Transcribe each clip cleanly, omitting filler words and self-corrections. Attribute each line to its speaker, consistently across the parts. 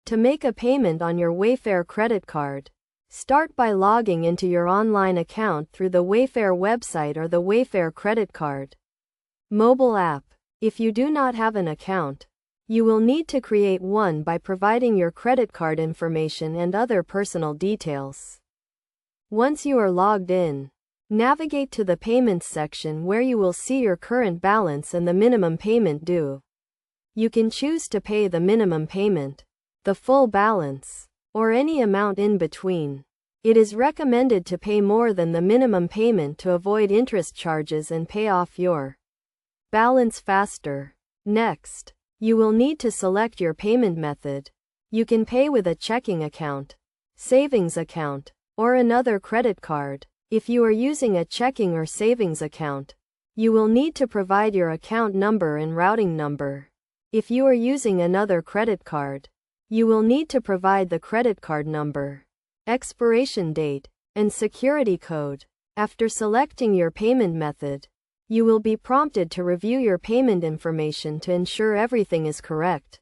Speaker 1: To make a payment on your Wayfair credit card, start by logging into your online account through the Wayfair website or the Wayfair credit card mobile app. If you do not have an account, you will need to create one by providing your credit card information and other personal details. Once you are logged in, navigate to the Payments section where you will see your current balance and the minimum payment due. You can choose to pay the minimum payment, the full balance, or any amount in between. It is recommended to pay more than the minimum payment to avoid interest charges and pay off your balance faster. Next, you will need to select your payment method. You can pay with a checking account, savings account, or another credit card. If you are using a checking or savings account, you will need to provide your account number and routing number. If you are using another credit card, you will need to provide the credit card number, expiration date, and security code. After selecting your payment method, you will be prompted to review your payment information to ensure everything is correct.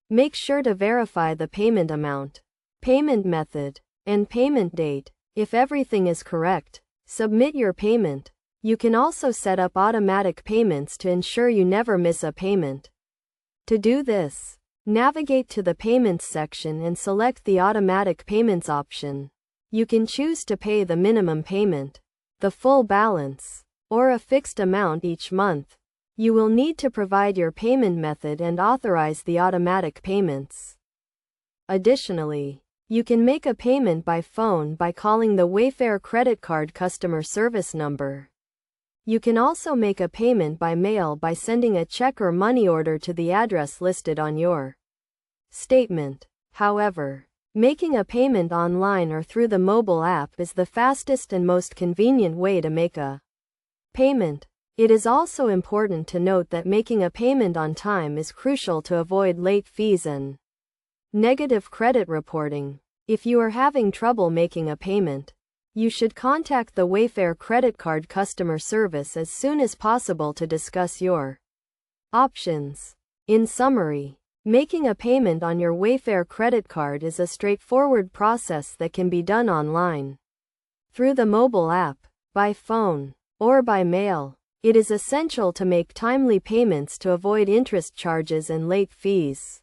Speaker 1: Make sure to verify the payment amount, payment method, and payment date. If everything is correct, submit your payment. You can also set up automatic payments to ensure you never miss a payment. To do this, navigate to the Payments section and select the Automatic Payments option. You can choose to pay the minimum payment, the full balance, or a fixed amount each month. You will need to provide your payment method and authorize the automatic payments. Additionally, you can make a payment by phone by calling the Wayfair credit card customer service number. You can also make a payment by mail by sending a check or money order to the address listed on your statement. However, making a payment online or through the mobile app is the fastest and most convenient way to make a payment. It is also important to note that making a payment on time is crucial to avoid late fees and negative credit reporting. If you are having trouble making a payment, you should contact the Wayfair credit card customer service as soon as possible to discuss your options. In summary, making a payment on your Wayfair credit card is a straightforward process that can be done online, through the mobile app, by phone, or by mail. It is essential to make timely payments to avoid interest charges and late fees,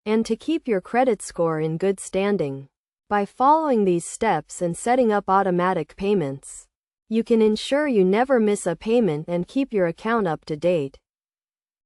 Speaker 1: and to keep your credit score in good standing. By following these steps and setting up automatic payments, you can ensure you never miss a payment and keep your account up to date.